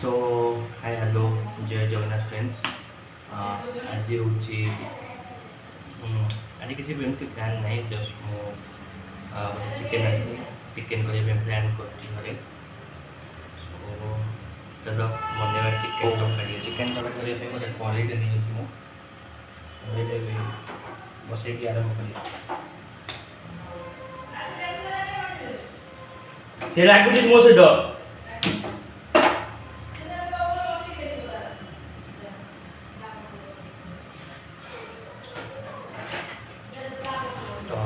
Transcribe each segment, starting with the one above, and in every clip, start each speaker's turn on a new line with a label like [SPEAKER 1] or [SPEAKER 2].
[SPEAKER 1] तो hi hello जय Jagannath friends आज हूँ आज किसी भी एमती प्लान नहीं जस्ट मु चिकेन चिकेन करने प्लान कर सो चलो बनेगा चिकेन तरकारी चिकेन तरकारी करने गोटे कड़े नहीं कड़े बसई आरम्भ कर से लागुच मो सहित तो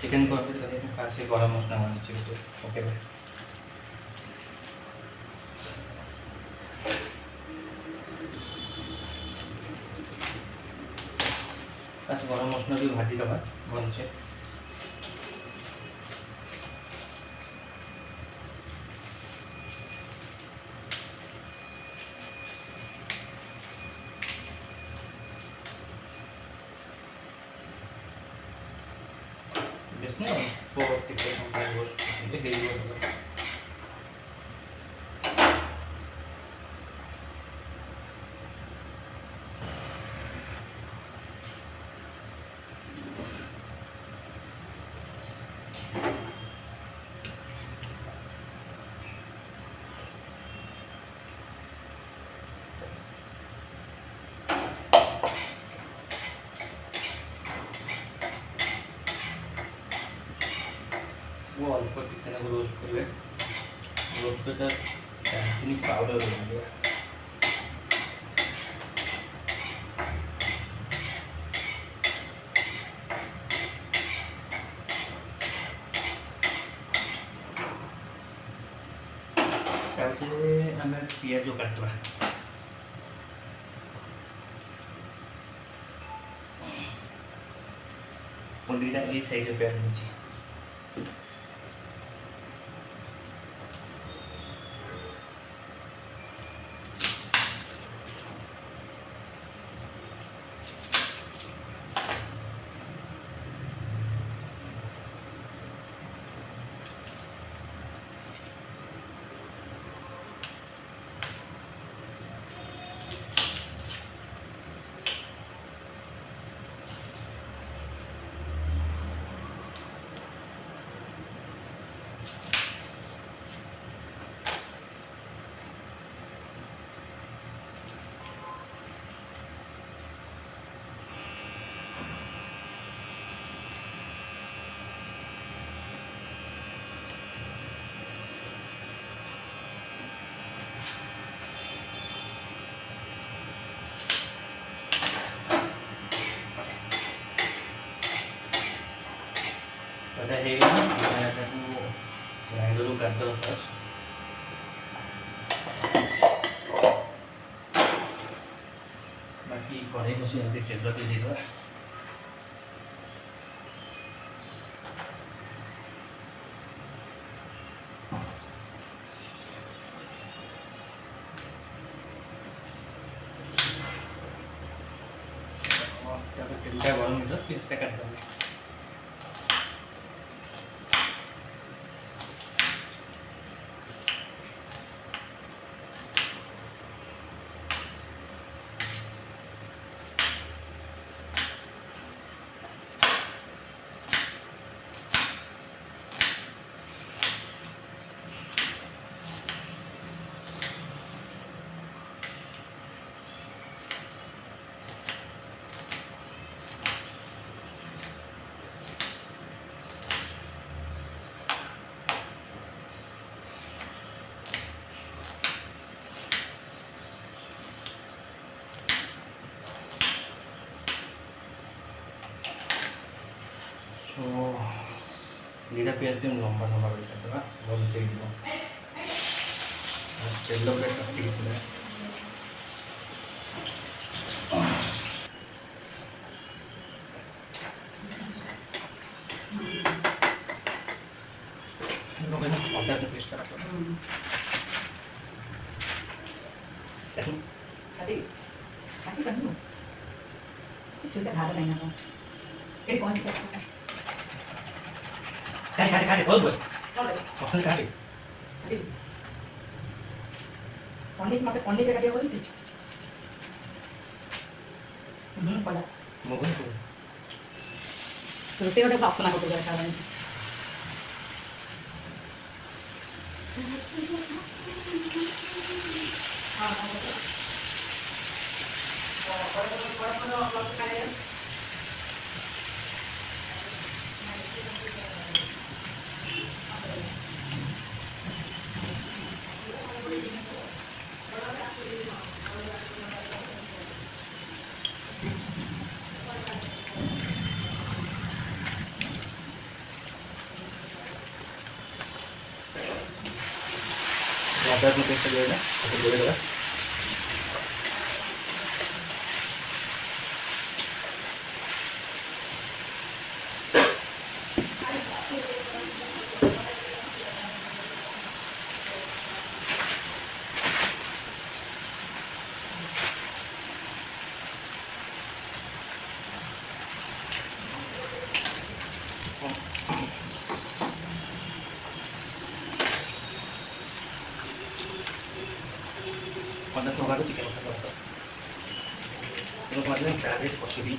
[SPEAKER 1] चिकेन करते फास्ट गरम मसला मानी ओके फास्ट गरम मसला भी भाजी दबा भलसे बेस नहीं वो अल्प टिके रोस्ट करेंगे रोस्ट दालचीनी पाउडर बनाइए आम पिज काटवा दुईटा ये साइज प्याज नहीं ग्राइंडर करते फर्स्ट बाकी कड़े बस एमती तेल देदेवा तेलटा गरम हो पिंजटा काटदेव तो दुटा पिज भी लंबा लंबा करवा भल से तेल अदा पेस्ट करा खाने बहुत बहुत खाने
[SPEAKER 2] ପନିର ମୋତେ ପନିରରେ କାଟିବ ବୋଲି କଲା ରୋଷେଇ ଗୋଟେ ବାସନା କରୁଛୁ ଖାଇବାନି
[SPEAKER 1] आधा में पेस्ट जो है ना उसको जोड़े देगा मतलब तो हमारे चिकन मसाला होता है तो हमारे डायरेक्ट पॉसिबल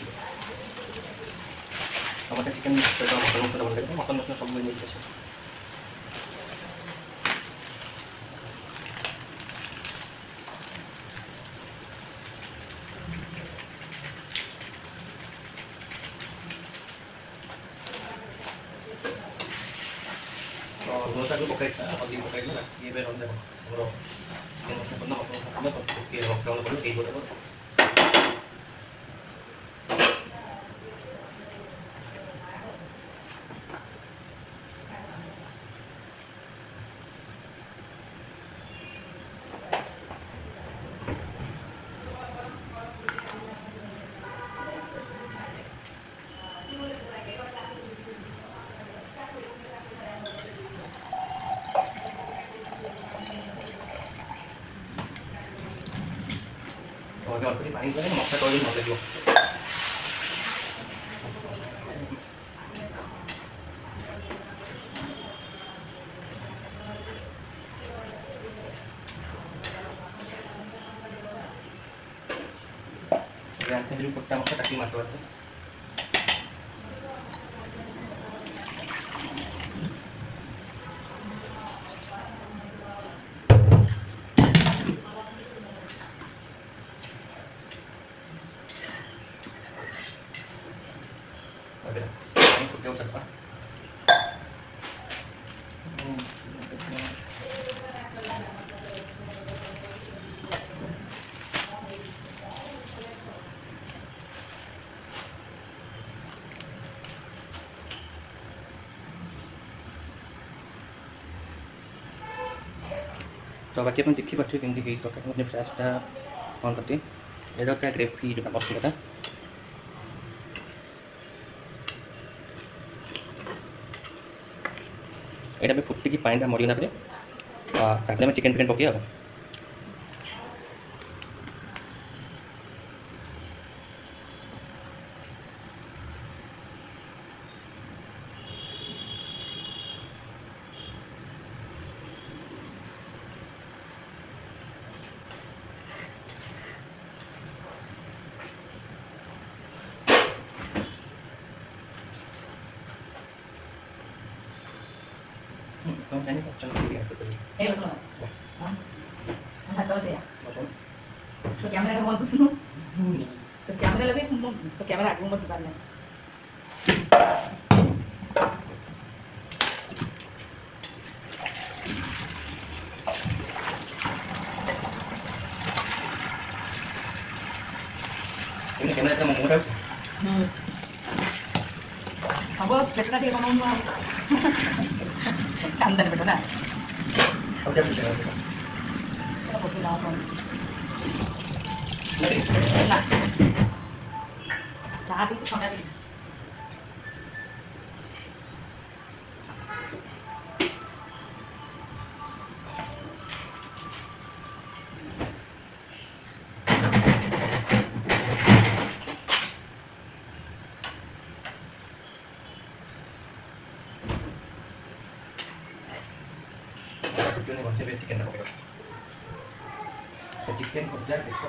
[SPEAKER 1] हमारे चिकन मसाला मसाला बन गया मटन मसाला सब मिल जाए तो दोसा को पकाइता अधिक पकाइला ये बेर onda bro yang saya pernah apa oke kalau perlu kayak gitu और अगर थोड़ी पानी करें मक्खन तो भी मत दो yang tadi pertama saya kasih matu aja oke ini putih usah apa तो बाकी अपन देखी पार्थे केमती गई तो अपने फ्लैशटा ऑन करते ये क्या ग्रेवी जो मसला था এটা আমি ফুটতে কি পানিটা মরিয়ে না পেলে তারপরে আমি চিকেন ফিকেন পকিয়ে হবে Không, cái này trong cái điện tử.
[SPEAKER 2] Em rồi. Hả? Thật tôi gì à?
[SPEAKER 1] Một số.
[SPEAKER 2] Tôi kéo ra không muốn. Tôi kéo ra là biết không? Tôi kéo ra cũng một lần này.
[SPEAKER 1] Ini kena kita mau ngurus.
[SPEAKER 2] Apa betul dia ngomong apa? Kan betul nah.
[SPEAKER 1] Oke bisa.
[SPEAKER 2] Kalau betul apa? Nah. Jadi itu sampai ini.
[SPEAKER 1] Ini masih chicken apa? Chicken ଭଜା ଦେଖ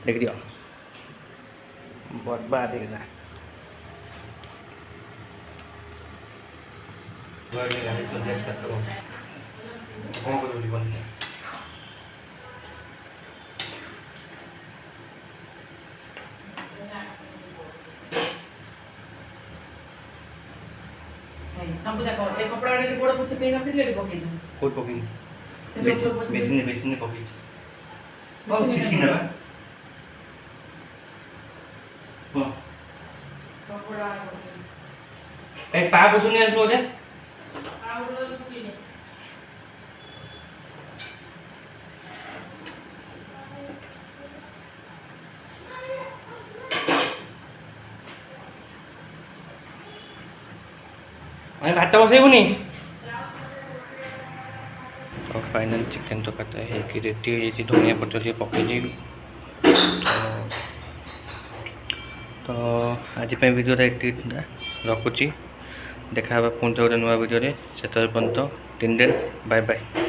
[SPEAKER 1] देख दियो बर्बाद ହେଇଗଲା ଗଳି ଗାଳି ତ ଦେଶ ତ କଣ କରିବୁ ଜୀବନ
[SPEAKER 2] सब जाक ए कपड़ा रे गोड़ पुछे पे रखि ले पकई दू
[SPEAKER 1] कोई पकई बेसिन पकई बहुत छिकी ना हां
[SPEAKER 2] कपड़ा
[SPEAKER 1] ए पा पुछुनी आसो दे मैं भात बसैबुनी तो फाइनल चिकेन तरकारीटा है रेडी हो धनिया पत्र टे पकई तो आज वीडियो रखुची देखा पुणी गोटे नुआ वीडियो से पर्यंत 3 दिन बाय बाय।